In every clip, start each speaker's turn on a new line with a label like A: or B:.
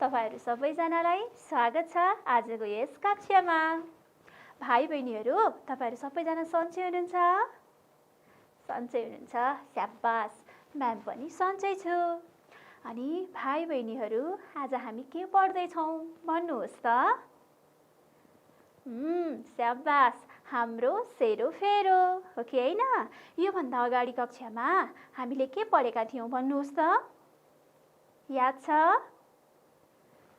A: तपाईहरु सबैजनालाई स्वागत छ आजको यस कक्षामा। भाइ बहिनीहरु, तपाईहरु सबैजना सन्चै हुनुहुन्छ? सन्चै हुनुहुन्छ? स्याबास, म्याम पनि सन्चै छु। अनि भाइ बहिनीहरु, आज हामी के पढ्दै छौं भन्नुहोस् त? स्याबास, हाम्रो सेरोफेरो हो कि हैन? यो भन्दा अगाडि कक्षामा हामीले के पढेका थियौं भन्नुहोस् त? याद छ?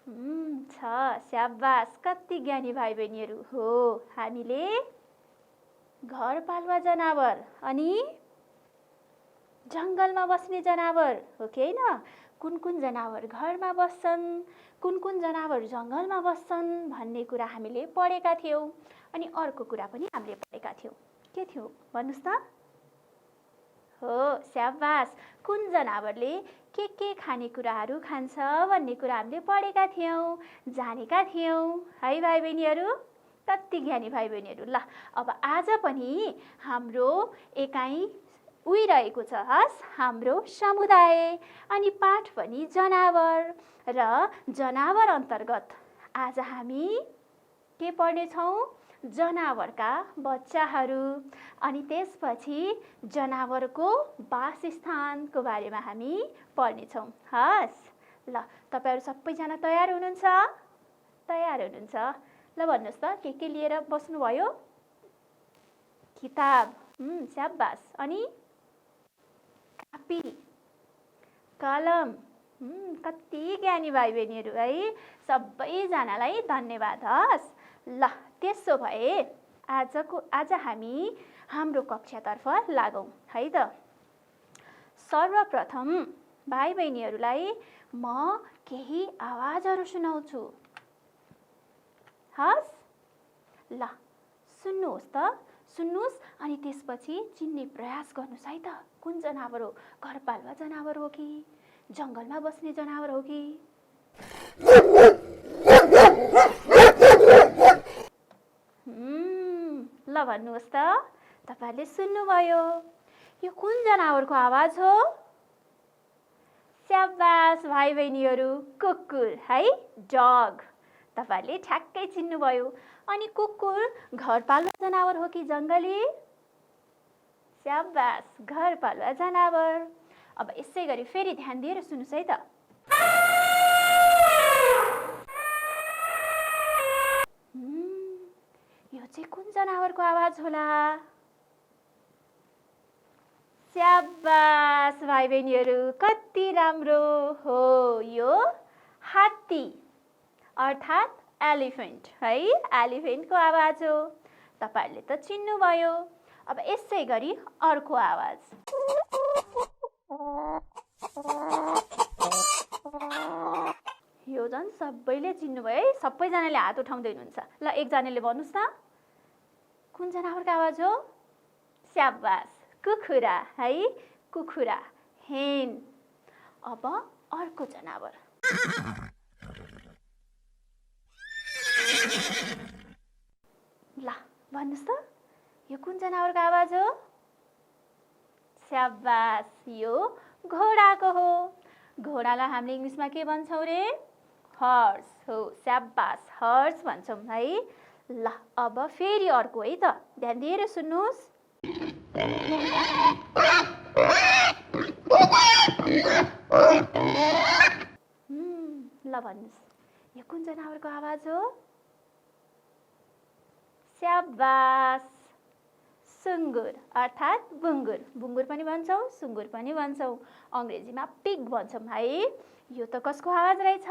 A: स्याबास, कति ज्ञानी भाइ बहिनीहरु हो। हामीले घरपालुवा जनावर अनि जंगलमा बस्ने जनावर हो कि हैन? कुन जनावर घरमा बस्छन्, कुन जनावर जंगलमा बस्छन् भन्ने कुरा हामीले पढेका थियौं। अनि अर्को कुरा पनि हामीले पढेका थियौं। के थियो भन्नुस् त? हो, स्याबास, कुन जनावरले के खानेकुराहरू खान्छ भन्ने कुरा हामीले पढेका थियौं, जानेका थियौं है भाइ बहिनीहरु। कति ज्ञानी भाइ बहिनीहरु। ल, अब आज पनि हाम्रो एकाइ उइरहेको छ हस हाम्रो समुदाय। अनि पाठ पनि जनावर र जनावर अन्तर्गत आज हामी के पढ्ने छौं? जनावरका बच्चाहरू अनि त्यसपछि जनावरको वासस्थानको बारेमा हामी पढ्ने छौं। हस, ल, तपाईहरु सबैजना तयार हुनुहुन्छ? तयार हुनुहुन्छ? ल भन्नुस् त, के लिएर बस्नुभयो? किताब, स्याबास, अनि कापी, कलम। कति ज्ञानी भाइ बहिनीहरु है। सबैजनालाई धन्यवाद। हस, ल, त्यसो भए आज हामी हाम्रो कक्षातर्फ लागौं है त। सर्वप्रथम भाइ बहिनीहरुलाई म केही आवाजहरू सुनाउँछु। हस, ल, सुन्नुहोस् त, सुन्नुहोस् अनि त्यसपछि चिन्ने प्रयास गर्नुस् है त। कुन जनावर हो? घरपालुवा जनावर हो कि जंगलमा बस्ने जनावर हो कि? ल भन्नुहोस् त, तपाईहरुले सुन्नुभयो। यो कुन जनावरको आवाज हो? स्याबास भाइ बहिनीहरु, कुकुर है, डग। तपाईहरुले ठ्याक्कै चिन्नुभयो। अनि कुकुर घरपालुवा जनावर हो कि जंगली? स्याबास, घरपालुवा जनावर। अब यसै गरी फेरि ध्यान दिएर सुन्नुस् है त। यो चाहिँ कुन जनावरको आवाज होला? स्याबास भाइ बहिनीहरु, कति राम्रो हो। यो हात्ती अर्थात् एलिफेन्ट है, एलिफेन्टको आवाज हो। तपाईहरुले त चिन्नुभयो। अब यसै गरी अर्को आवाज। यो झन् सबैले चिन्नुभयो है। सबैजनाले हात उठाउँदै हुनुहुन्छ। ल, एकजनाले भन्नुस् त, कुन जनावरको आवाज हो? स्याबास, कुखुरा है, कुखुरा, हेन। अब अर्को जनावर। ल, भन्नुस् त, यो कुन जनावरको आवाज हो? स्याबास, यो घोडाको हो। घोडालाई हामीले इंग्लिशमा के भन्छौं रे? हर्स हो। स्याबास, हर्स भन्छौं है। ल, अब फेरि अर्को है त। ध्यान दिएर सुन्नुस्। ल भन्नुस्, यो कुन जनावरको आवाज हो? स्याबास, सुँगुर अर्थात् बुङ्गुर। बुङ्गुर पनि भन्छौं, सुँगुर पनि भन्छौं। अंग्रेजीमा पिग भन्छौं है। यो त कसको आवाज रहेछ?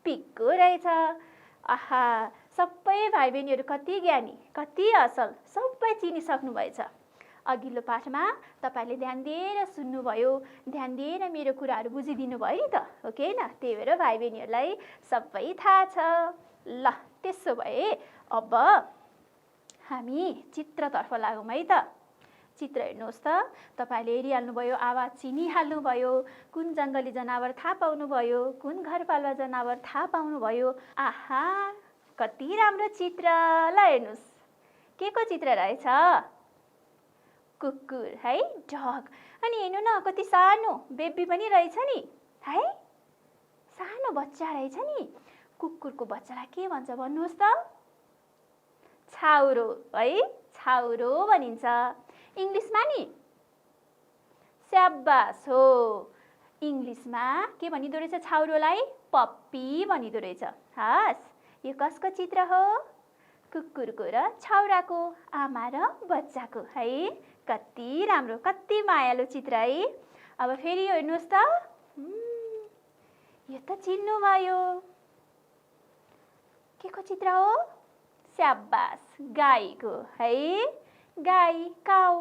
A: पिगको रहेछ। आहा, सबै भाइ बहिनीहरु कति ज्ञानी, कति असल, सबै चिनिसक्नु भएछ। अघिल्लो पाठमा तपाईले ध्यान दिएर सुन्नुभयो, ध्यान दिएर मेरो कुराहरु बुझिदिनु भयो नि त, हो कि हैन? त्यही भएर भाइ बहिनीहरुलाई सबै थाहा छ। ल, त्यसो भए अब हामी चित्रतर्फ लागौं है त। चित्र हेर्नुहोस् त, तपाईले हेरिहाल्नुभयो, आवाज चिनिहाल्नुभयो, कुन जंगली जनावर थाहा पाउनुभयो, कुन घरपालुवा जनावर थाहा पाउनुभयो। आहा, कति राम्रो चित्र। ल हेर्नुहोस्, के को चित्र रहेछ? कुकुर है, डग। अनि हेर्नु न, कति सानो बेबी पनि रहेछ नि है। सानो बच्चा रहेछ नि, कुकुरको बच्चालाई के भन्छ भन्नुहोस् त? छाउरो है, छाउरो भनिन्छ। इङ्ग्लिसमा नि स्याबास हो, इङ्ग्लिसमा के भनिदो रहेछ छाउरोलाई? पप्पी भनिदो रहेछ। हस्, यो कसको चित्र हो? कुकुरको र छाउराको, आमा र बच्चाको है। कति राम्रो, कति मायालु चित्र है। अब फेरि हेर्नुहोस् त, यो त चिन्नुभयो, के को चित्र हो? स्याबास, गाईको है। गाई, काउ,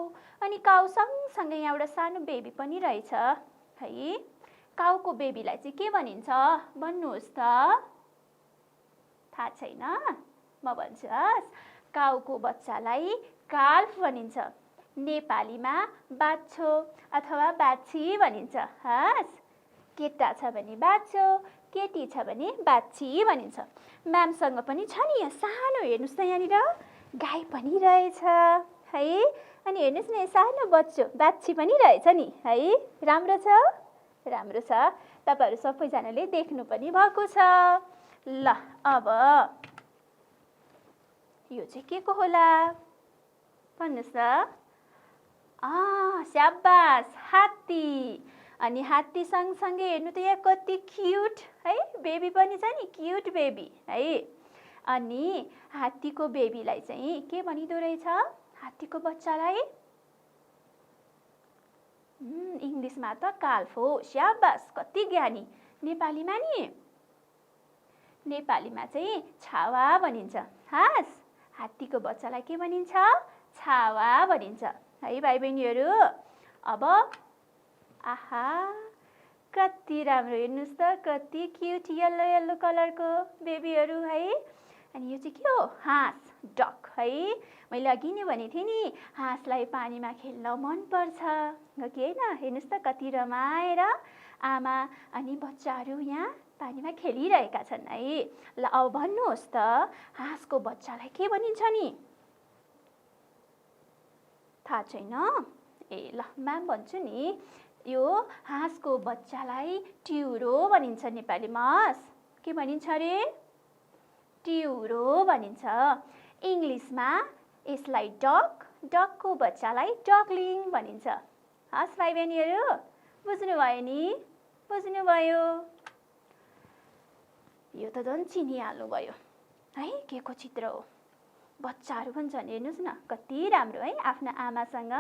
A: अनि काउ सँगसँगै यहाँ एउटा सानो बेबी पनि रहेछ है। काउको बेबीलाई चाहिँ के भनिन्छ भन्नुहोस् त? थाहा छैन? म भन्छु हस्। काउको बच्चालाई काल्फ भनिन्छ। नेपालीमा बाछो अथवा बाछी भनिन्छ। हस्, केटा छ भने बाछो, केटी छ भने बाछी भनिन्छ। म्यामसँग पनि छ नि यहाँ सानो, हेर्नुहोस् त यहाँनिर गाई पनि रहेछ है। अनि हेर्नुहोस् न, सानो बच्चो बाछी पनि रहेछ नि है। राम्रो छ, राम्रो छ। तपाईँहरू सबैजनाले देख्नु पनि भएको छ। ल, अब यो चाहिँ के को होला भन्नुहोस् त? स्याबास, हात्ती। अनि हात्ती सँगसँगै हेर्नु त यहाँ कति क्युट है, बेबी पनि छ नि, क्युट बेबी है। अनि हात्तीको बेबीलाई चाहिँ के भनिदो रहेछ? हात्तीको बच्चालाई इङ्ग्लिसमा त काल्फ हो। स्याबास, कति ज्ञानी। नेपालीमा नि, नेपालीमा चाहिँ छावा भनिन्छ। हस्, हात्तीको बच्चालाई के भनिन्छ? छावा भनिन्छ है भाइ बहिनीहरू। अब आहा, कति राम्रो, हेर्नुहोस् त कति क्युट येल्लो येल्लो कलरको बेबीहरू है। अनि यो चाहिँ के हो? हाँस, डक है। मैले अघि नै भनेको थिएँ नि, हाँसलाई पानीमा खेल्न मनपर्छ हो कि होइन? हेर्नुहोस् त कति रमाएर आमा अनि बच्चाहरू यहाँ पानीमा खेलिरहेका छन् है। ल, अब भन्नुहोस् त, हाँसको बच्चालाई के भनिन्छ नि? थाहा छैन? ए ल, म्याम भन्छु नि, यो हाँसको बच्चालाई ट्युरो भनिन्छ नेपालीमा। के भनिन्छ अरे? ट्युरो भनिन्छ। इङ्ग्लिसमा यसलाई डक, डकको बच्चालाई डकलिङ भनिन्छ। हस् भाइ बहिनीहरू, बुझ्नुभयो नि? बुझ्नुभयो? यो त झन् चिनिहाल्नुभयो है, के को चित्र हो? बच्चाहरू पनि छन्, हेर्नुहोस् न कति राम्रो है। आफ्ना आमासँग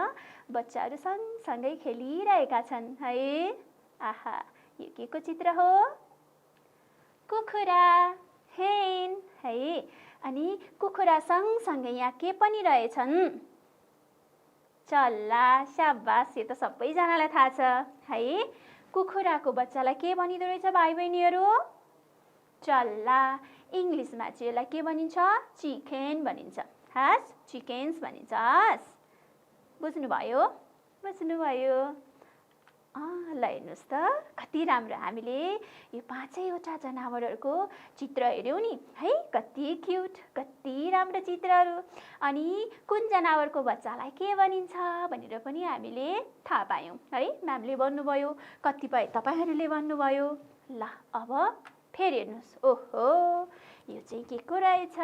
A: बच्चाहरू सँगसँगै खेलिरहेका छन् है। आहा, यो के को चित्र हो? कुखुरा, हेन है। अनि कुखुरा सँगसँगै यहाँ के पनि रहेछन्? चल्ला। स्याबास, यो त सबैजनालाई थाहा छ है। कुखुराको बच्चालाई के भनिदो रहेछ भाइ बहिनीहरू? चल्ला। इङ्ग्लिसमा चाहिँ यसलाई के भनिन्छ? चिकन भनिन्छ। हस्, चिकन्स भनिन्छ। हस्, बुझ्नुभयो? बुझ्नुभयो? ल, हेर्नुहोस् त कति राम्रो, हामीले यो 5वटा जनावरहरूको चित्र हेऱ्यौँ नि है। कति क्युट, कति राम्रो चित्रहरू। अनि कुन जनावरको बच्चालाई के भनिन्छ भनेर पनि हामीले थाहा पायौँ है। म्यामले भन्नुभयो, कतिपय तपाईँहरूले भन्नुभयो। ल, अब फेरि हेर्नुहोस्। ओहो, यो चाहिँ के को रहेछ?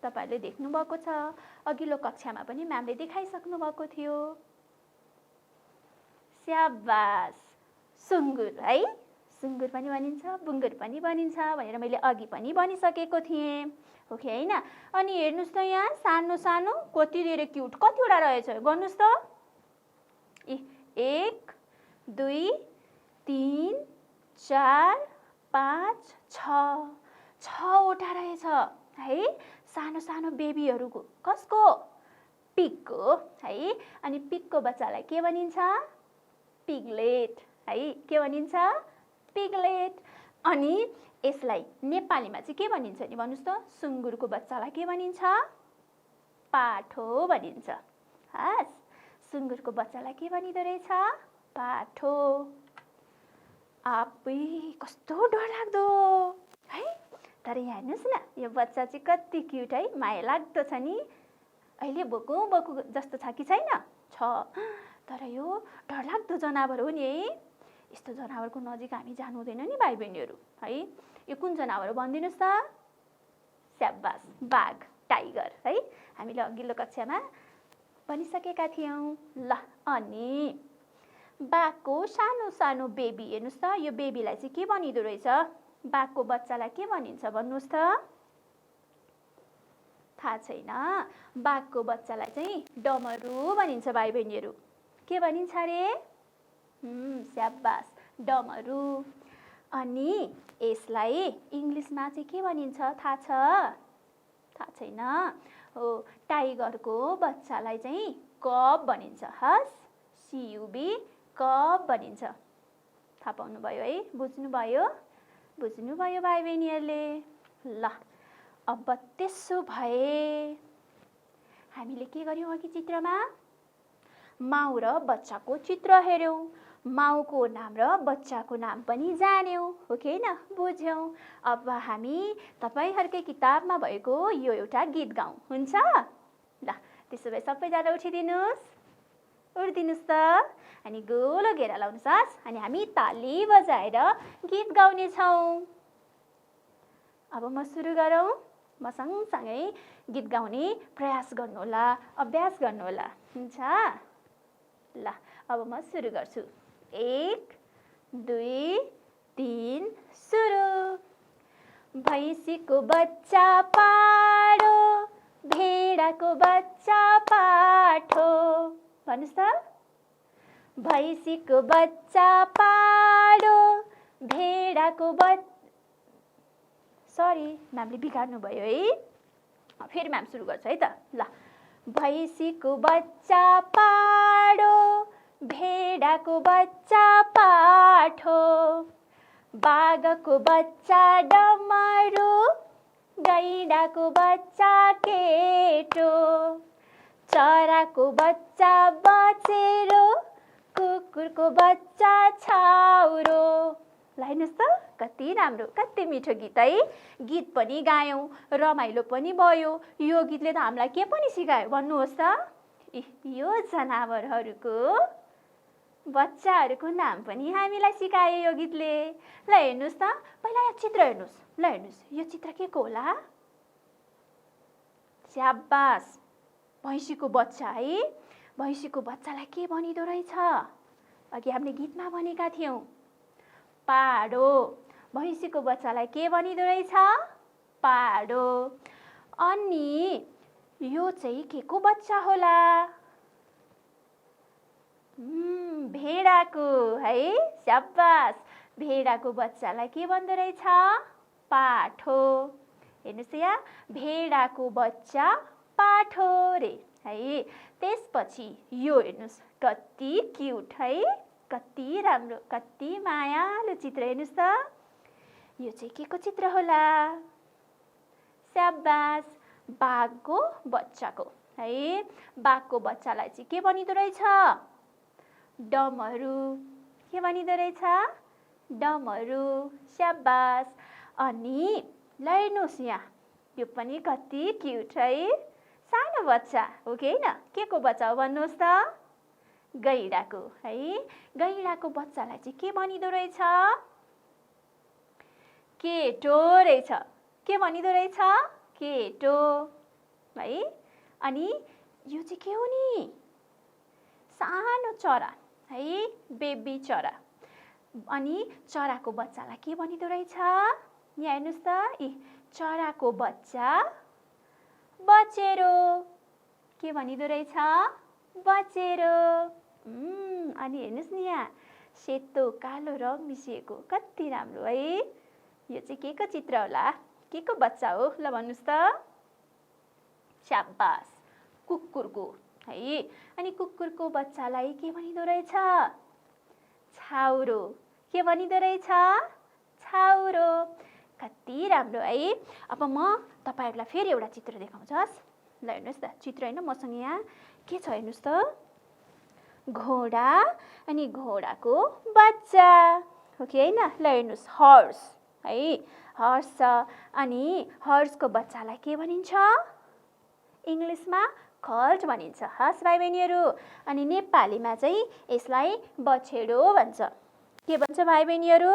A: तपाईँहरूले देख्नुभएको छ, अघिल्लो कक्षामा पनि म्यामले देखाइसक्नु भएको थियो। स्याबास, सुँगुर है। सुँगुर पनि भनिन्छ, बुङ्गुर पनि भनिन्छ भनेर मैले अघि पनि भनिसकेको थिएँ हो कि होइन? अनि हेर्नुहोस् त यहाँ सानो सानो कति धेरै क्युट, कतिवटा रहेछ गर्नुहोस् त? 1 2 3 4 5 6 6वटा रहेछ है। सानो सानो बेबीहरूको, कसको? पिगको है। अनि पिगको बच्चालाई के भनिन्छ? पिगलेट है। के भनिन्छ? पिगलेट। अनि यसलाई नेपालीमा चाहिँ के भनिन्छ नि भन्नुहोस् त? सुँगुरको बच्चालाई के भनिन्छ? पाठो भनिन्छ। हस्, सुँगुरको बच्चालाई के भनिदो रहेछ? पाठो। आबै, कस्तो डरलाग्दो है। तर यहाँ हेर्नुहोस् न, यो बच्चा चाहिँ कति क्युट है, माया लाग्दो छ नि। अहिले बोकु बोकु जस्तो छ कि छैन? छ। तर यो डरलाग्दो जनावर हो नि है। यस्तो जनावरको नजिक हामी जानु हुँदैन नि भाइ बहिनीहरू है। यो कुन जनावर हो भनिदिनुहोस् त? स्याबास, बाघ, टाइगर है। हामीले अघिल्लो कक्षामा भनिसकेका थियौँ। ल, अनि बाघको सानो सानो बेबी हेर्नुहोस् त, यो बेबीलाई चाहिँ के भनिँदो रहेछ? बाघको बच्चालाई के भनिन्छ भन्नुहोस् त? थाहा छैन। बाघको बच्चालाई चाहिँ डमरू भनिन्छ भाइ बहिनीहरू। के भनिन्छ अरे? स्याबास, डमरू। अनि यसलाई इङ्ग्लिसमा चाहिँ के भनिन्छ थाहा छ? थाहा छैन। हो, टाइगरको बच्चालाई चाहिँ कब भनिन्छ। हस्, CUB, कब भनिन्छ। थाहा पाउनुभयो है? बुझ्नुभयो? बुझ्नुभयो भाइ बहिनीहरूले? ल, अब त्यसो भए हामीले के गर्यौँ अघि चित्रमा? माउ र बच्चाको चित्र हेऱ्यौँ। माउको नाम र बच्चाको नाम पनि जान्यौँ, हो कि होइन? बुझ्यौँ। अब हामी तपाईँहरूकै किताबमा भएको यो एउटा गीत गाउँ, हुन्छ? ल, त्यसो भए सबैजना उठिदिनुहोस्, उठिदिनुहोस् त। अनि गोलो घेरा लाउनुहोस् अनि हामी ताली बजाएर गीत गाउनेछौँ। अब म सुरु गरौँ। म सँगसँगै गीत गाउने प्रयास गर्नुहोला, अभ्यास गर्नुहोला, हुन्छ? ल, अब म सुरु गर्छु। 1, 2, 3, सुरु। भैँसीको बच्चा पाडो, भेडाको बच्चा पाठो। भन्नुहोस् त? भैँसीको बच्चा पाडो, भेडाको सरी, म्यामले बिगार्नु भयो है। फेरि म्याम सुरु गर्छ है त। ल, भैँसीको बच्चा पाडो, भेडाको बच्चा पाठो। बाघको बच्चा डमरू, गैंडाको बच्चा केटो। चराको बच्चा बचेरो, कुकुरको बच्चा छाउरो। ल, हेर्नुहोस् त, कति राम्रो, कति मिठो गीत है। गीत पनि गायौँ, रमाइलो पनि भयो। यो गीतले त हामीलाई के पनि सिकायो भन्नुहोस् त? यो जनावरहरूको बच्चाहरूको नाम पनि हामीलाई सिकायो यो गीतले। ल, हेर्नुहोस् त, पहिला यो चित्र हेर्नुहोस्। ल, हेर्नुहोस्, यो चित्र के को होला? स्याबास, भैँसीको बच्चा है। भैँसीको बच्चालाई के भनिँदो रहेछ? अघि हामीले गीतमा भनेका थियौँ, पाडो। भैँसीको बच्चालाई के भनिँदो रहेछ? पाडो। अनि यो चाहिँ के को बच्चा होला? भेडाको है। स्याबास, भेडाको बच्चालाई के भन्दो रहेछ? पाठो। हेर्नुहोस् यहाँ, भेडाको बच्चा पाठो रे है। त्यसपछि यो हेर्नुहोस्, कति क्युट है, कति राम्रो, कति मायालु चित्र। हेर्नुहोस् त, यो चाहिँ के को चित्र होला? स्याबास, बाघको बच्चाको है। बाघको बच्चालाई चाहिँ के भनिँदो रहेछ? डमरू। के भनिँदो रहेछ? डमरू। स्याबास। अनि ल, हेर्नुहोस् यहाँ, यो पनि कति क्युट है, सानो बच्चा हो कि होइन? के को बच्चा हो भन्नुहोस् त? गैंडाको है। गैंडाको बच्चालाई चाहिँ के भनिँदो रहेछ? केटो रहेछ। के भनिँदो रहेछ? केटो है। अनि यो चाहिँ के हो नि? सानो चरा है, बेबी चरा। अनि चराको बच्चालाई के भनिँदो रहेछ? यहाँ हेर्नुहोस् त, चराको बच्चा बचेरो। के भनिँदो रहेछ? बचेरो। अनि हेर्नुहोस् नि यहाँ, सेतो कालो रङ मिसिएको, कति राम्रो है। यो चाहिँ के को चित्र होला? के को बच्चा हो? ल, भन्नुहोस् त? स्याबास, कुकुरको है। अनि कुकुरको बच्चालाई के भनिँदो रहेछ? छाउरो। के भनिँदो रहेछ? छाउरो। कति राम्रो है। अब म तपाईँहरूलाई फेरि एउटा चित्र देखाउँछस्। ल, हेर्नुहोस् त, चित्र होइन, मसँग यहाँ के छ हेर्नुहोस् त? घोडा अनि घोडाको बच्चा हो कि होइन? ल, हेर्नुहोस्, हर्स है। हर्स छ अनि हर्सको बच्चालाई के भनिन्छ? इङ्ग्लिसमा कल्ट भनिन्छ। हस् भाइ बहिनीहरू। अनि नेपालीमा चाहिँ यसलाई बछेडो भन्छ। के भन्छ भाइ बहिनीहरू?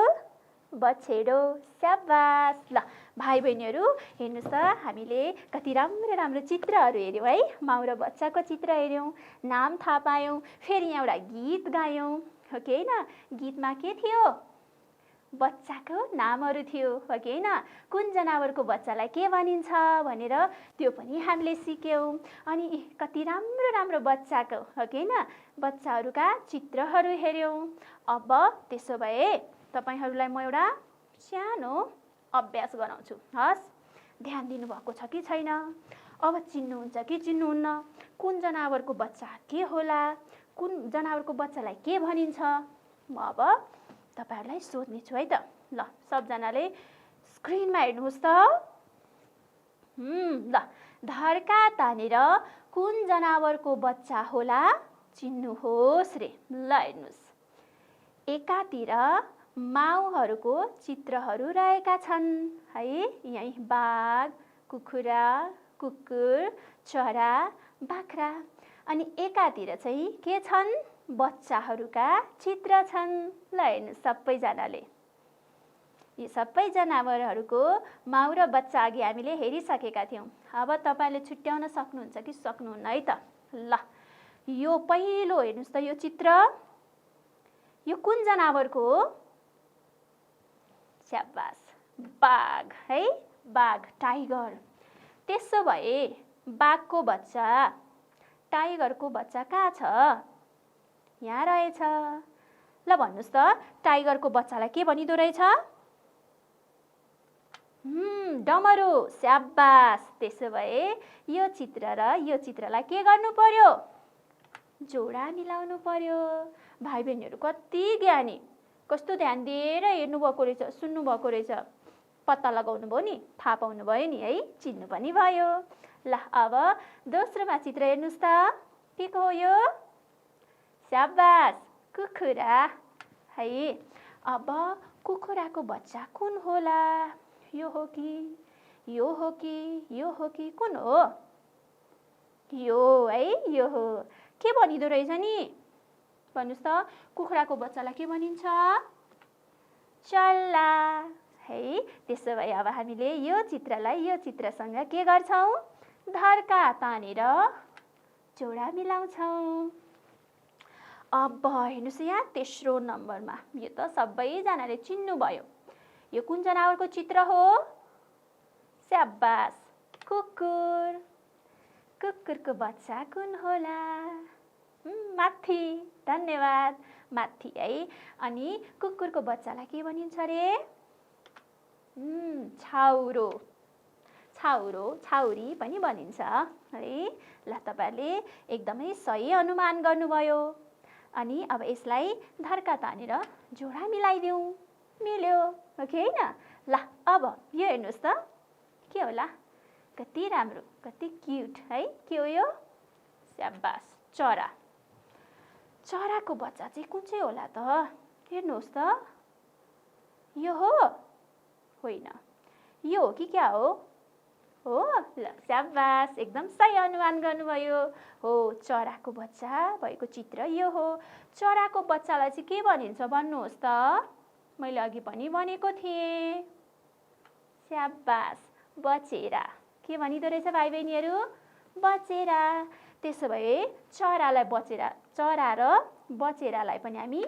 A: बछेडो। स्याबास। ल भाइ बहिनीहरू हेर्नुहोस् त, हामीले कति राम्रो राम्रो चित्रहरू हेऱ्यौँ है। माउ र बच्चाको चित्र हेऱ्यौँ, नाम थाहा पायौँ, फेरि यहाँ एउटा गीत गायौँ, हो कि होइन? गीतमा के थियो? बच्चाको नामहरू थियो, हो कि होइन? कुन जनावरको बच्चालाई के भनिन्छ भनेर त्यो पनि हामीले सिक्यौँ। अनि कति राम्रो राम्रो बच्चाको, हो कि होइन, बच्चाहरूका चित्रहरू हेऱ्यौँ। अब त्यसो भए तपाईहरूलाई म एउटा सानो अभ्यास गराउँछु। हस्, ध्यान दिनुभएको छ कि छैन? अब चिन्नुहुन्छ कि चिन्नुहुन्न? कुन जनावरको बच्चा के होला? कुन जनावरको बच्चालाई के भनिन्छ? म अब तपाईहरूलाई सोध्ने छु है त। ल सबजनाले स्क्रिनमा हेर्नुहोस् त। ल धर्का तानेर कुन जनावरको बच्चा होला चिन्नुहोस् रे। ल हेर्नुहोस्, एकातिर माउहरूको चित्रहरू रहेका छन् है। यही बाघ, कुखुरा, कुकुर, चरा, बाख्रा। अनि एकातिर चाहिँ के छन्? बच्चाहरूका चित्र छन्। ल हेर्नुहोस् सबैजनाले, यी सबै जनावरहरूको माउ र बच्चा अघि हामीले हेरिसकेका थियौँ। अब तपाईँले छुट्याउन सक्नुहुन्छ कि सक्नुहुन्न है त? ल यो पहिलो हेर्नुहोस् त, यो चित्र यो कुन जनावरको हो? स्याबास, बाघ है। बाघ, टाइगर। त्यसो भए बाघको बच्चा, टाइगरको बच्चा कहाँ छ? यहाँ रहेछ। ल भन्नुहोस् त, टाइगरको बच्चालाई के भनिदो रहेछ? डमरू। स्याबास। त्यसो भए यो चित्र र यो चित्रलाई के गर्नु पर्यो? जोडा मिलाउनु पर्यो। भाइ बहिनीहरू कति ज्ञानी, कस्तो ध्यान दिएर हेर्नुभएको रहेछ, सुन्नुभएको रहेछ। पत्ता लगाउनु भयो नि, थाहा पाउनु भयो नि है, चिन्नु पनि भयो। ल अब दोस्रोमा चित्र हेर्नुहोस् त, के को हो यो? स्याबास, कुखुरा है। अब कुखुराको बच्चा कुन होला? यो हो कि यो हो कि यो हो कि कुन हो? यो है, यो हो। के भनिदो रहेछ नि? भन्नुहोस् त, कुखुराको बच्चालाई के भनिन्छ? चल्ला है। त्यसो भए अब हामीले यो चित्रलाई यो चित्रसँग के गर्छौँ? धर्का तानेर जोडा मिलाउँछौँ। अब हेर्नुहोस् यहाँ तेस्रो नम्बरमा, यो त सबैजनाले चिन्नुभयो। यो कुन जनावरको चित्र हो? स्याबास, कुकुर। कुकुरको बच्चा कुन होला? माथि। धन्यवाद, माथि है। अनि कुकुरको बच्चालाई के भनिन्छ रे? छाउरो। छाउरो, छाउरी पनि भनिन्छ है। ल तपाईहरुले एकदमै सही अनुमान गर्नुभयो। अनि अब यसलाई धर्का तानेर जोडा मिलाइदिउँ। मिल्यो, हो कि हैन? ल अब यो हेर्नुहोस् त, के होला? कति राम्रो, कति क्युट है। के हो यो? स्याबास, चरा। चराको बच्चा चाहिँ कुन चाहिँ होला त? हेर्नुहोस् त, यो हो? होइन, यो हो कि क्या हो? हो। ल स्याबास, एकदम सही अनुमान गर्नुभयो। हो, चराको बच्चा भएको चित्र यो हो। चराको बच्चालाई चाहिँ के भनिन्छ भन्नुहोस् त? मैले अघि पनि भनेको थिएँ। स्याबास, बचेरा। के भनिदो रहेछ भाइ बहिनीहरू? बचेरा। त्यसो भए चरालाई बचेरा, चरा र बचेरालाई पनि हामी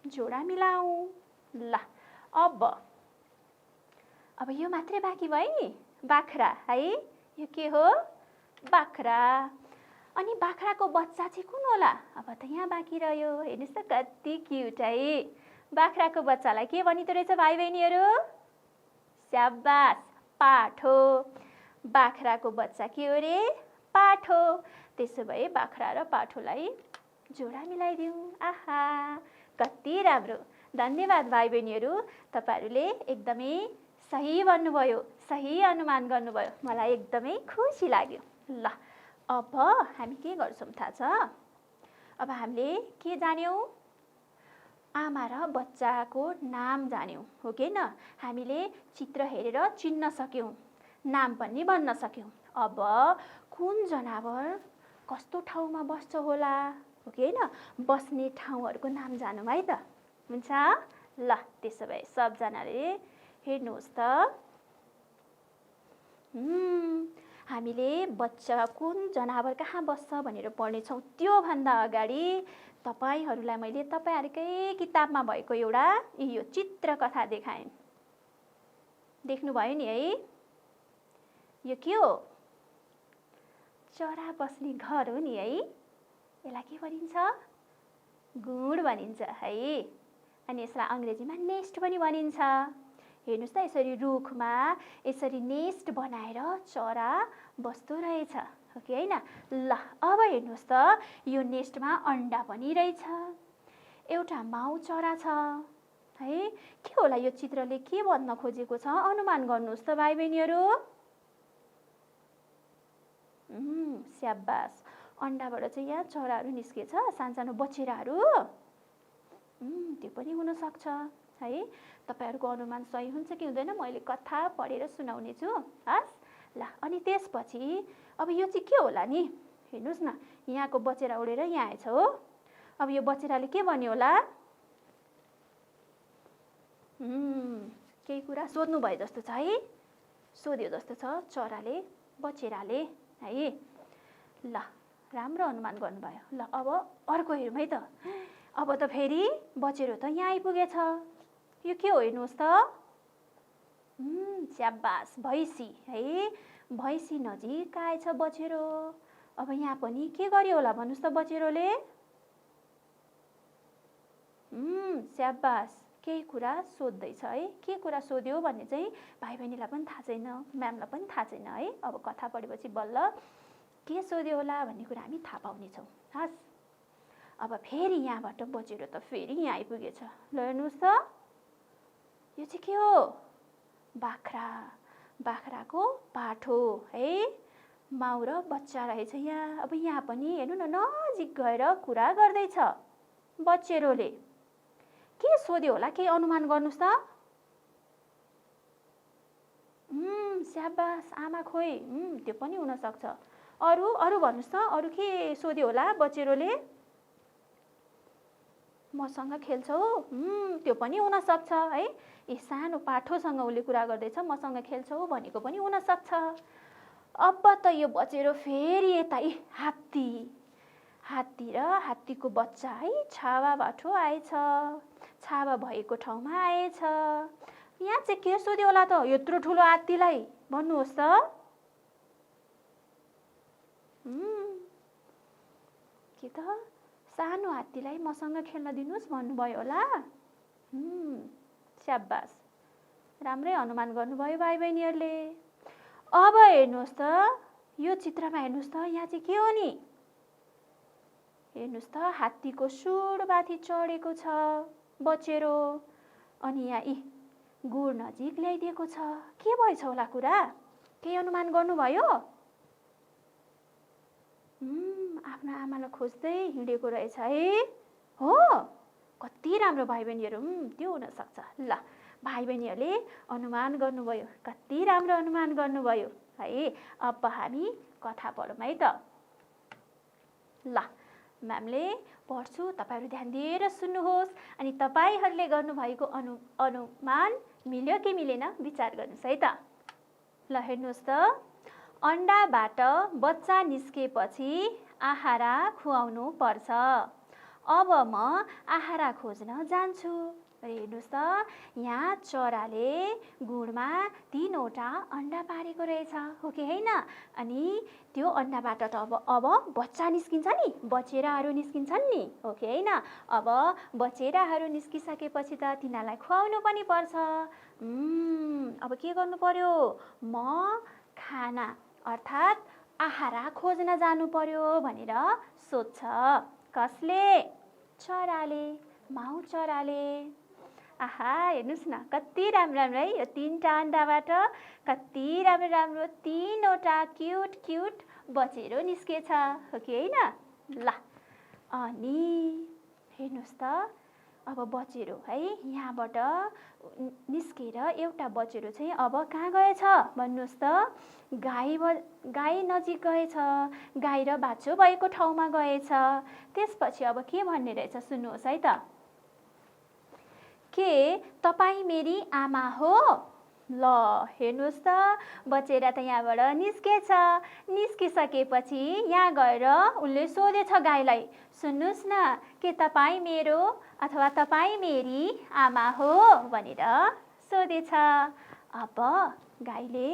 A: जोडा मिलाऊ। ल अब यो मात्रै बाँकी भयो नि, बाख्रा है। यो के हो? बाख्रा। अनि बाख्राको बच्चा चाहिँ कुन होला? अब त यहाँ बाँकी रह्यो। हेर्नुहोस् त कति क्युट है। बाख्राको बच्चालाई के भनिदो रहेछ भाइ बहिनीहरू? स्याबास, पाठो। बाख्राको बच्चा के हो रे? पाठो। त्यसो भए बाख्रा र पाठोलाई जोडा मिलाइदिउँ। आहा, कति राम्रो। धन्यवाद भाइ बहिनीहरू, तपाईहरुले एकदमै सही भन्नुभयो, सही अनुमान गर्नुभयो। मलाई एकदमै खुसी लाग्यो। ल अब हामी के गर्छौँ थाहा छ? अब हामीले के जान्यौँ? आमा र बच्चाको नाम जान्यौँ, हो कि हैन? हामीले चित्र हेरेर चिन्न सक्यौँ, नाम पनि भन्न सक्यौँ। अब कुन जनावर कस्तो ठाउँमा बस्छ होला, हो कि हैन? बस्ने ठाउँहरूको नाम जानौँ है त। हुन्छ? ल त्यसो भए सबजनाले हेर्नुहोस् त। हामीले बच्चा कुन जनावर कहाँ बस्छ भनेर पढ्नेछौँ। त्योभन्दा अगाडि तपाईँहरूलाई मैले तपाईँहरूकै किताबमा भएको एउटा यो चित्रकथा देखाएँ। देख्नुभयो नि है? यो के हो? चरा बस्ने घर हो नि है। यसलाई के भनिन्छ? गुँड भनिन्छ है। अनि यसलाई अङ्ग्रेजीमा नेस्ट पनि भनिन्छ। हेर्नुहोस् त, यसरी रुखमा यसरी नेस्ट बनाएर चरा बस्दो रहेछ, हो कि होइन? ल अब हेर्नुहोस् त, यो नेस्टमा अन्डा पनि रहेछ। एउटा माउ चरा छ है। के होला यो चित्रले के भन्न खोजेको छ? अनुमान गर्नुहोस् त भाइ बहिनीहरू। स्याबास, अन्डाबाट चाहिँ यहाँ चराहरू निस्केछ, सानसानो बचेराहरू। त्यो पनि हुनसक्छ है। तपाईँहरूको अनुमान सही हुन्छ कि हुँदैन मैले कथा पढेर सुनाउने छु। हस् ल, अनि त्यसपछि अब यो चाहिँ के होला नि? हेर्नुहोस् न, यहाँको बचेरा उडेर यहाँ आएछ हो। अब यो बचेराले के भन्यो होला? केही कुरा सोध्नु भयो जस्तो छ है। सोध्यो जस्तो छ चराले बचेराले है। ल राम्रो अनुमान गर्नुभयो। ल अब अर्को हेरौँ है त। अब त फेरि बचेरो त यहाँ आइपुगेछ। यो के हो हेर्नुहोस् त? स्याबास, भैँसी है। भैँसी नजिक आएछ बचेरो। अब यहाँ पनि के गर्यो होला भन्नुहोस् त बचेरोले? स्याबास, केही कुरा सोध्दैछ है। के कुरा सोध्यो भन्ने चाहिँ भाइ बहिनीलाई पनि थाहा छैन, म्यामलाई पनि थाहा छैन है। अब कथा पढेपछि बल्ल के सोध्यो होला भन्ने कुरा हामी थाहा पाउनेछौँ। हस्, अब फेरि यहाँबाट बचेरो त फेरि यहाँ आइपुगेछ। ल हेर्नुहोस् त, यो चाहिँ के हो? बाख्रा। बाख्राको पाठो है। माउ र बच्चा रहेछ यहाँ। अब यहाँ पनि हेर्नु न, नजिक गएर कुरा गर्दैछ बचेरोले। के सोध्यो होला? केही अनुमान गर्नुहोस् त। स्याबास, आमा खोइ। त्यो पनि हुनसक्छ। अरू अरू भन्नुहोस् त, अरू के सोध्यो होला बचेरोले? मसँग खेल्छौ? त्यो पनि हुनसक्छ है। यी सानो पाठोसँग उसले कुरा गर्दैछ, मसँग खेल्छौ भनेको पनि हुनसक्छ। अब त यो बचेरो फेरि यता हात्ती। हात्ती र हात्तीको बच्चा है, छावाबाट आएछ। छावा भएको ठाउँमा आएछ। यहाँ चाहिँ के सोध्यो होला त यत्रो ठुलो हात्तीलाई? भन्नुहोस् त। के त सानो हात्तीलाई मसँग खेल्न दिनुहोस् भन्नुभयो होला। स्याबास, राम्रै अनुमान गर्नुभयो भाइ बहिनीहरूले। अब हेर्नुहोस् त, यो चित्रमा हेर्नुहोस् त, यहाँ चाहिँ के हो नि? हेर्नुहोस् त, हात्तीको सुँडमाथि चढेको छ बचेरो। अनि यहाँ गुड नजिक ल्याइदिएको छ। के भएछ होला कुरा? केही अनुमान गर्नुभयो? आफ्नो आमालाई खोज्दै हिँडेको रहेछ है। हो, कति राम्रो भाइ बहिनीहरू। त्यो हुनसक्छ। ल भाइ बहिनीहरूले अनुमान गर्नुभयो, कति राम्रो अनुमान गर्नुभयो है। अब हामी कथा पढौँ है त। ल म्यामले पढ्छु, तपाईँहरू ध्यान दिएर सुन्नुहोस्। अनि तपाईँहरूले गर्नुभएको अनुमान मिल्यो कि मिलेन विचार गर्नुहोस् है त। ल हेर्नुहोस् त, अन्डाबाट बच्चा निस्केपछि आहारा खुवाउनु पर्छ। अब म आहारा खोज्न जान्छु। हेर्नुहोस् त, यहाँ चराले गुँडमा 3वटा अन्डा पारेको रहेछ, हो कि होइन? अनि त्यो अन्डाबाट त अब बच्चा निस्किन्छ नि, बचेराहरू निस्किन्छन् नि, हो कि होइन? अब बचेराहरू निस्किसकेपछि त तिनीहरूलाई खुवाउनु पनि पर्छ। अब के गर्नु पर्यो? म खाना अर्थात् आहारा खोज्न जानु पर्यो भनेर सोध्छ। कसले? चराले, माउ चराले। आहा, हेर्नुहोस् न, कति राम्रो राम्रो है। यो 3टा अन्डाबाट कति राम्रो राम्रो 3वटा क्युट क्युट बचेरो निस्केछ, हो कि होइन? ल अनि हेर्नुहोस् त, अब बचेरो है यहाँबाट निस्केर एउटा बचेरो चाहिँ अब कहाँ गएछ भन्नुहोस् त? गाई नजिक गएछ। गाई र बाछो भएको ठाउँमा गएछ। त्यसपछि अब के भन्ने रहेछ सुन्नुहोस् है त। के तपाईँ मेरी आमा हो? ल हेर्नुहोस् त, बचेरा त यहाँबाट निस्केछ। निस्किसकेपछि यहाँ गएर उसले सोधेछ गाईलाई, सुन्नुहोस् न, के तपाईँ मेरो अथवा तपाईँ मेरी आमा हो भनेर सोधेछ। अब गाईले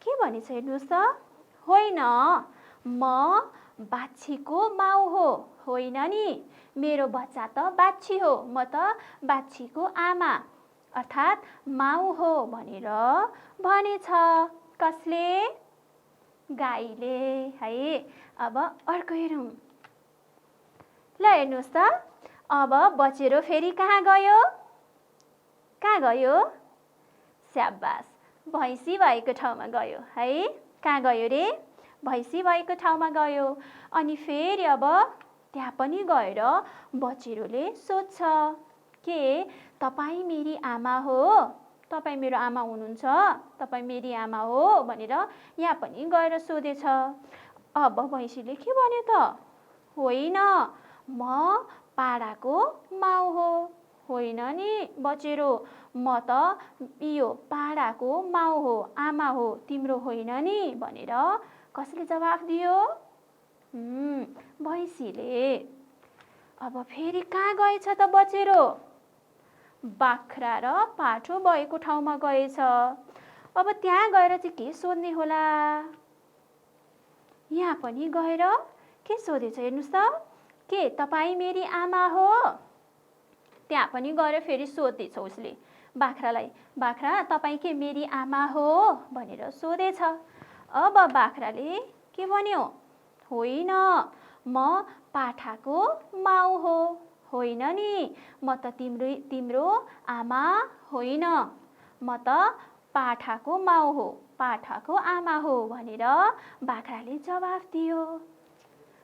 A: के भनेछ हेर्नुहोस् त, होइन, म बाछीको माउ हो, होइन नि, मेरो बच्चा त बाछी हो, म त बाछीको आमा अर्थात् माउ हो भनेर भनेछ। कसले? गाईले है। अब अर्को हेरौँ। ल हेर्नुहोस् त, अब बचेरो फेरि कहाँ गयो? कहाँ गयो? स्याबास, भैँसी भएको ठाउँमा गयो है। कहाँ गयो रे? भैँसी भएको ठाउँमा गयो। अनि फेरि अब त्यहाँ पनि गएर बचेरोले सोध्छ, के तपाईँ मेरी आमा हो? तपाईँ मेरो आमा हुनुहुन्छ? तपाईँ मेरी आमा हो भनेर यहाँ पनि गएर सोधेछ। अब भैँसीले के भन्यो त? होइन, म पाडाको माउ हो, होइन नि बचेरो, म त यो पाडाको माउ हो, आमा हो, तिम्रो होइन नि भनेर कसले जवाफ दियो? भैँसीले। अब फेरि कहाँ गएछ त बचेरो? बाख्रा र पाठो भएको ठाउँमा गएछ। अब त्यहाँ गएर चाहिँ के सोध्ने होला? यहाँ पनि गएर के सोधेछ हेर्नुहोस् त, के तपाईँ मेरी आमा हो? त्यहाँ पनि गएर फेरि सोधेछ उसले बाख्रालाई, बाख्रा तपाईँ के मेरी आमा हो भनेर सोधेछ। अब बाख्राले के भन्यो? होइन, म पाठाको माउ हो, होइन नि, म त तिम्रो आमा होइन, म त पाठाको माउ हो, पाठाको आमा हो भनेर बाख्राले जवाफ दियो।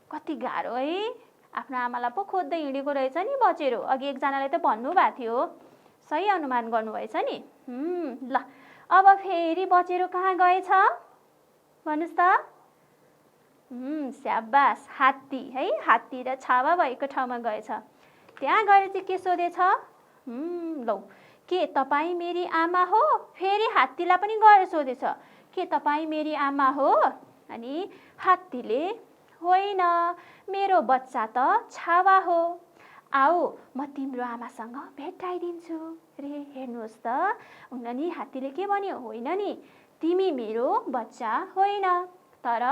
A: कति गाह्रो है, आफ्नो आमालाई पो खोज्दै हिँडेको रहेछ नि बचेरो। अघि एकजनाले त भन्नुभएको थियो, सही अनुमान गर्नुभएछ नि। ल अब फेरि बचेरो कहाँ गएछ भन्नुहोस् त? स्याबास, हात्ती है, हात्ती र छावा भएको ठाउँमा गएछ। त्यहाँ गएर चाहिँ के सोधेछ? लौ, के तपाईँ मेरी आमा हो? फेरि हात्तीलाई पनि गएर सोधेछ, के तपाईँ मेरी आमा हो? अनि हात्तीले, होइन, मेरो बच्चा त छावा हो, आऊ म तिम्रो आमासँग भेटाइदिन्छु रे। हेर्नुहोस् त, उनी हात्तीले के भन्यो? होइन नि, तिमी मेरो बच्चा होइन, तर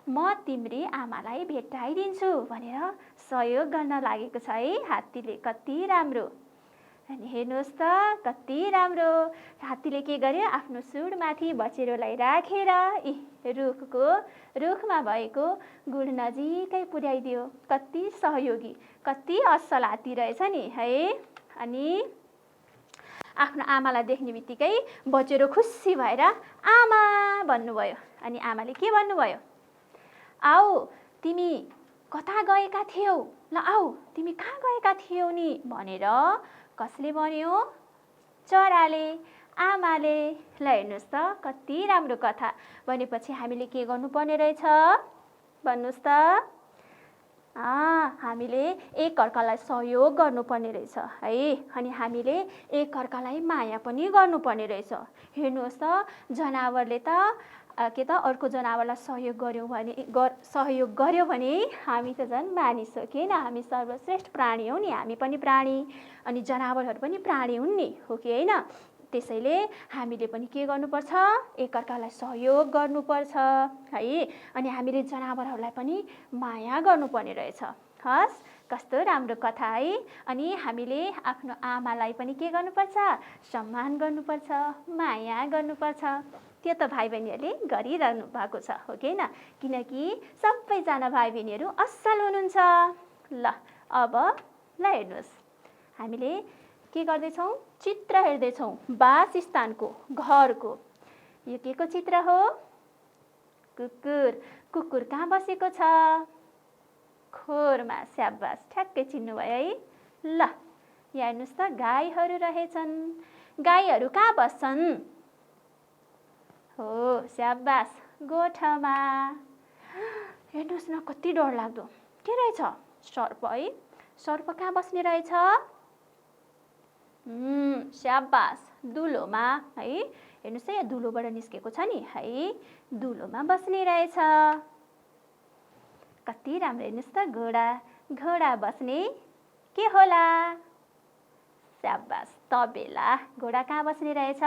A: म तिम्री आमालाई भेटाइदिन्छु भनेर सहयोग गर्न लागेको छ है हात्तीले। कति राम्रो। अनि हेर्नुहोस् त, कति राम्रो। हात्तीले के गर्यो? आफ्नो सुँडमाथि बचेरोलाई राखेर रुखमा भएको गुड नजिकै पुर्याइदियो। कति सहयोगी, कति असल हात्ती रहेछ नि है। अनि आफ्नो आमालाई देख्ने बित्तिकै बचेरो खुसी भएर आमा भन्नुभयो। अनि आमाले के भन्नुभयो? आऊ, तिमी कता गएका थियौ? ल आऊ, तिमी कहाँ गएका थियौ नि भनेर कसले भन्यो? चराले, आमाले। ल हेर्नुहोस् त, कति राम्रो कथा। भनेपछि हामीले के गर्नुपर्ने रहेछ भन्नुहोस् त? हामीले एकअर्कालाई सहयोग गर्नुपर्ने रहेछ है। अनि हामीले एकअर्कालाई माया पनि गर्नुपर्ने रहेछ। हेर्नुहोस् त, जनावरले त अर्को जनावरलाई सहयोग गर्यो भने हामी त झन् मानिस हो कि होइन, हामी सर्वश्रेष्ठ प्राणी हौ नि, हामी पनि प्राणी अनि जनावरहरू पनि प्राणी हुन् नि, हो कि होइन? त्यसैले हामीले पनि के गर्नुपर्छ? एकअर्कालाई सहयोग गर्नुपर्छ है। अनि हामीले जनावरहरूलाई पनि माया गर्नुपर्ने रहेछ। हस्, कस्तो राम्रो कथा है। अनि हामीले आफ्नो आमालाई पनि के गर्नुपर्छ? सम्मान गर्नुपर्छ, माया गर्नुपर्छ। त्यो त भाइ बहिनीहरूले गरिरहनु भएको छ, हो कि होइन? किनकि सबैजना भाइ बहिनीहरू असल हुनुहुन्छ। ल अब हेर्नुहोस्, हामीले के गर्दैछौँ? चित्र हेर्दैछौँ वासस्थानको, घरको। यो के को चित्र हो? कुकुर। कुकुर कहाँ बसेको छ? खोरमा। स्याबास, ठ्याक्कै चिन्नुभयो है। ल यहाँ हेर्नुहोस् त, गाईहरू रहेछन्। गाईहरू कहाँ बस्छन्? हो, स्याबास, गोठमा। हेर्नुहोस् न, कति डरलाग्दो के रहेछ? सर्प है। सर्प कहाँ बस्ने रहेछ? स्याबास, दुलोमा है। हेर्नुहोस् है, यहाँ दुलोबाट निस्केको छ नि है, दुलोमा बस्ने रहेछ। कति राम्रो, हेर्नुहोस् त, घोडा, घोडा बस्ने के होला? स्याबास, तबेला। घोडा कहाँ बस्ने रहेछ?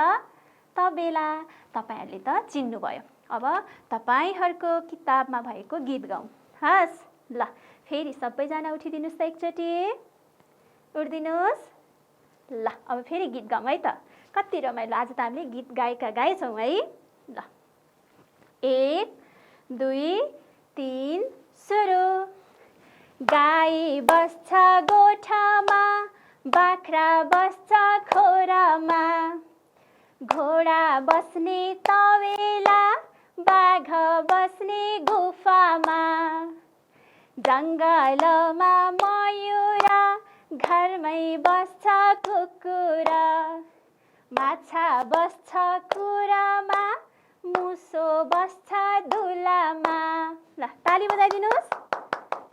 A: तबेला। तपाईहरुले त चिन्नुभयो। अब तपाईहरुको किताबमा भएको गीत गाउँ। हस्, ल फेरि सबैजना उठिदिनुस् त एकचोटि। उठिदिनुस्। ल अब फेरि गीत गाउँ है त। कति रमाइलो, आज त हामीले गीत गाएछौँ है। ल 1 2 3 सुरु। गाई बस्छ गोठामा, बाख्रा बस्छ खोरामा, घोडा बस्ने तबेला, बाघ बस्ने गुफामा, जङ्गलमा मयूर, घरमै बस्छ कुकुर, माछा बस्छ कुरामा, मुसो बस्छ दुलामा। ल ताली बजाइदिनुहोस्।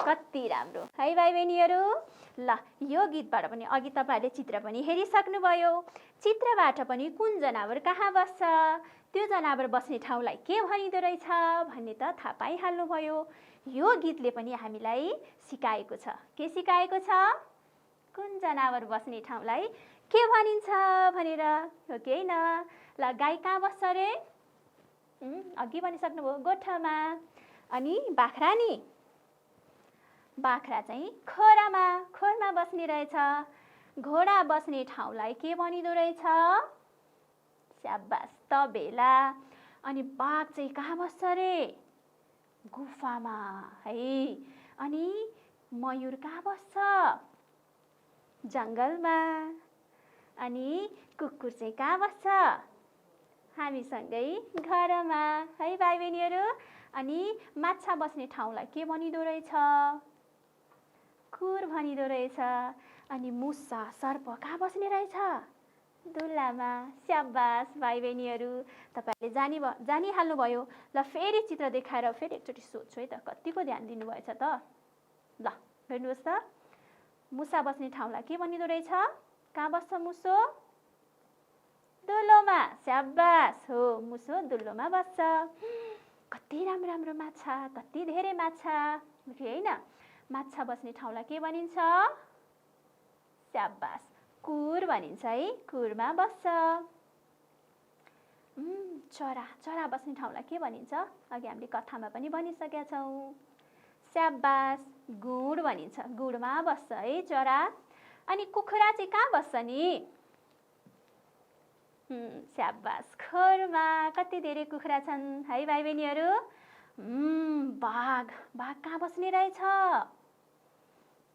A: कति राम्रो है भाइ बहिनीहरू। ल यो गीतबाट पनि अघि तपाईहरुले चित्र पनि हेरिसक्नुभयो। चित्रबाट पनि कुन जनावर कहाँ बस्छ, त्यो जनावर बस्ने ठाउँलाई के भनिदो रहेछ भन्ने त थाहा पाइहाल्नुभयो। यो गीतले पनि हामीलाई सिकाएको छ। के सिकाएको छ? कुन जनावर बस्ने ठाउँलाई के भनिन्छ भनेर, हो कि हैन? ल गाई कहाँ बस्छ रे? अघि भनिसक्नुभयो, गोठमा। अनि बाख्रा नि? बाख्रा चाहिँ खोरमा, खोरमा बस्ने रहेछ। घोडा बस्ने ठाउँलाई के भनिदो रहेछ? स्याबास, तबेला। अनि बाघ चाहिँ कहाँ बस्छ रे? गुफामा है। अनि मयूर कहाँ बस्छ? जङ्गलमा। अनि कुकुर चाहिँ कहाँ बस्छ? हामीसँगै घरमा है भाइ बहिनीहरू। अनि माछा बस्ने ठाउँलाई के भनिदो रहेछ? खुर भनिदो रहेछ। अनि मुसा, सर्प कहाँ बस्ने रहेछ? दुलामा। स्याबास भाइ बहिनीहरू, तपाईहरुले जानिहाल्नुभयो। ल फेरि चित्र देखाएर फेरि एकचोटि सोध्छु है त, कतिको ध्यान दिनुभएछ त? ल हेर्नुहोस् त, मुसा बस्ने ठाउँलाई के भनिदो रहेछ? कहाँ बस्छ मुसो? दुलोमा। स्याबास, हो मुसो दुलोमा बस्छ। कति राम्रो राम्रो माछा, कति धेरै माछा, हैन? माछा बस्ने ठाउँलाई के भनिन्छ? स्याबास, कुर भनिन्छ है, कुरमा बस्छ। चरा, चरा बस्ने ठाउँलाई के भनिन्छ? अघि हामीले कथामा पनि भनिसकेका छौँ। स्याबास, गुड भनिन्छ, गुडमा बस्छ है चरा। अनि कुखुरा चाहिँ कहाँ बस्छ नि? स्याबास, खोरमा। कति धेरै कुखुरा छन् है भाइ बहिनीहरू। बाघ, बाघ कहाँ बस्ने रहेछ?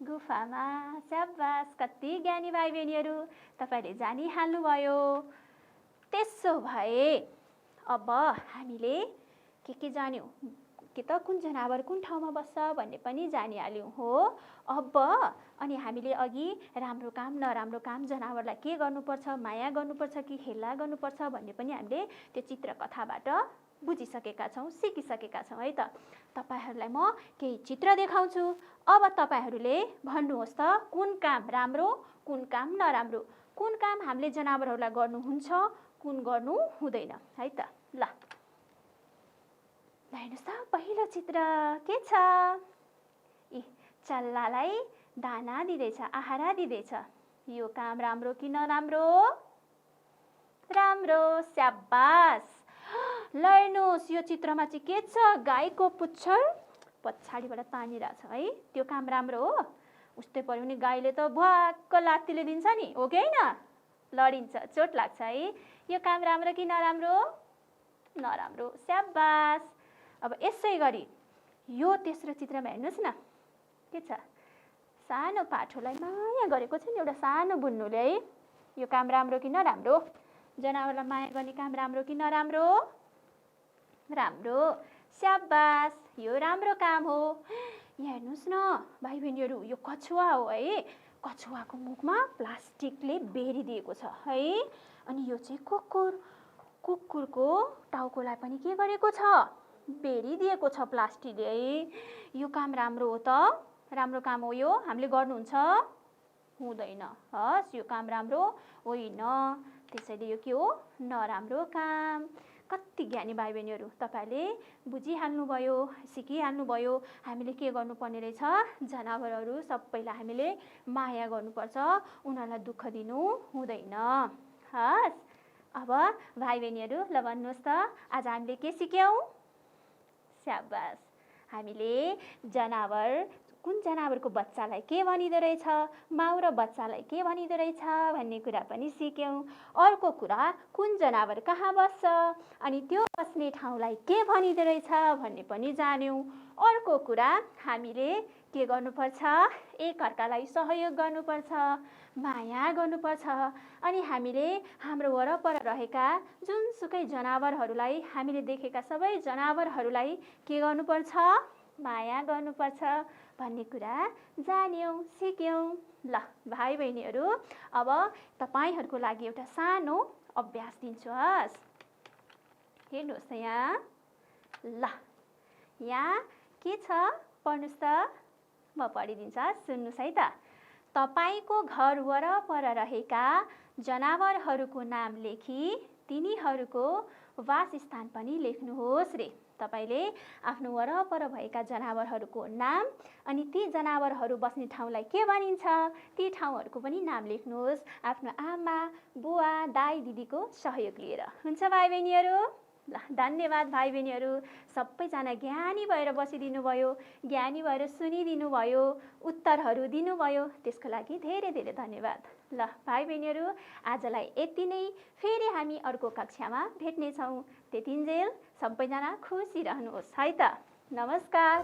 A: गुफामा। स्याबास, कति ज्ञानी भाइ बहिनीहरू, तपाईले जानिहाल्नुभयो। त्यसो भए अब हामीले के जान्यौँ? के त कुन जनावर कुन ठाउँमा बस्छ भन्ने पनि जानिहाल्यौँ हो। अब अनि हामीले अघि राम्रो काम नराम्रो काम, जनावरलाई के गर्नुपर्छ, माया गर्नुपर्छ कि हेला गर्नुपर्छ भन्ने पनि हामीले त्यो चित्रकथाबाट बुझिसकेका छौँ, सिकिसकेका छौँ है त। तपाईहरुलाई म केही चित्र देखाउँछु। अब तपाईहरुले भन्नुहोस् त, कुन काम राम्रो, कुन काम नराम्रो, कुन काम हामीले जनावरहरूलाई गर्नुहुन्छ, कुन गर्नु हुँदैन है त। ल हेर्नुहोस् त, पहिलो चित्र के छ? चल्लालाई दाना दिँदैछ, आहारा दिँदैछ। यो काम राम्रो कि नराम्रो? राम्रो। स्याबास। ल हेर्नुहोस्, यो चित्रमा चाहिँ के छ? गाईको पुच्छर पछाडिबाट तानिरहेछ है। त्यो काम राम्रो हो? उस्तै पर्यो भने गाईले त भ्वाक्क लात्तीले दिन्छ नि, हो कि हैन? लडिन्छ, चोट लाग्छ है। यो काम राम्रो कि नराम्रो? नराम्रो। स्याबास। अब यसै गरी यो तेस्रो चित्रमा हेर्नुहोस् न, के छ? सानो पाठोलाई माया गरेको छ नि एउटा सानो बुन्नुले है। यो काम राम्रो कि नराम्रो? जनावरलाई माया गर्ने काम राम्रो कि नराम्रो? राम्रो। स्याबास, यो राम्रो काम हो। यहाँ हेर्नुहोस् न भाइ बहिनीहरू, यो कछुवा हो है। कछुवाको मुखमा प्लास्टिकले बेरिदिएको छ है। अनि यो चाहिँ कुकुर, कुकुरको टाउकोलाई पनि के गरेको छ? बेरिदिएको छ प्लास्टिकले है। यो काम राम्रो हो त? राम्रो काम हो यो? हामीले गर्नुहुन्छ? हुँदैन। हस्, यो काम राम्रो होइन, त्यसैले यो के हो? नराम्रो काम। कति ज्ञानी भाइ बहिनीहरू, तपाईँले बुझिहाल्नुभयो, सिकिहाल्नुभयो हामीले के गर्नुपर्ने रहेछ। जनावरहरू सबैलाई हामीले माया गर्नुपर्छ, उनीहरूलाई दुःख दिनु हुँदैन। हस्, अब भाइ बहिनीहरू ल भन्नुहोस् त, आज हामीले के सिक्यौँ? स्याबास, हामीले कुन जनावरको बच्चालाई के भनिँदो रहेछ, माउ र बच्चालाई के भनिँदो रहेछ भन्ने कुरा पनि सिक्यौँ। अर्को कुरा, कुन जनावर कहाँ बस्छ अनि त्यो बस्ने ठाउँलाई के भनिँदो रहेछ भन्ने पनि जान्यौँ। अर्को कुरा, हामीले के गर्नुपर्छ? एकअर्कालाई सहयोग गर्नुपर्छ, माया गर्नुपर्छ। अनि हामीले हाम्रो वरपर रहेका जुनसुकै जनावरहरूलाई, हामीले देखेका सबै जनावरहरूलाई के गर्नुपर्छ? माया गर्नुपर्छ भन्ने कुरा जान्यौँ, सिक्यौँ। ल भाइ बहिनीहरू, अब तपाईँहरूको लागि एउटा सानो अभ्यास दिन्छु। हस्, हेर्नुहोस् त यहाँ। ल यहाँ के छ पढ्नुहोस् त, म पढिदिन्छु, सुन्नुहोस् है त। तपाईँको घर वरपर रहेका जनावरहरूको नाम लेखी तिनीहरूको वासस्थान पनि लेख्नुहोस् रे। तपाईँले आफ्नो वरपर भएका जनावरहरूको नाम अनि ती जनावरहरू बस्ने ठाउँलाई के भनिन्छ ती ठाउँहरूको पनि नाम लेख्नुहोस्, आफ्नो आमा, बुवा, दाइ, दिदीको सहयोग लिएर। हुन्छ भाइ बहिनीहरू? ल धन्यवाद भाइ बहिनीहरू, सबैजना ज्ञानी भएर बसिदिनु भयो, ज्ञानी भएर सुनिदिनु भयो, उत्तरहरू दिनुभयो, त्यसको लागि धेरै धेरै धन्यवाद। ल भाइ बहिनीहरू, आजलाई यति नै। फेरि हामी अर्को कक्षामा भेट्नेछौँ। त्यतिन्जेल सबैजना खुसी रहनुहोस् है त। नमस्कार।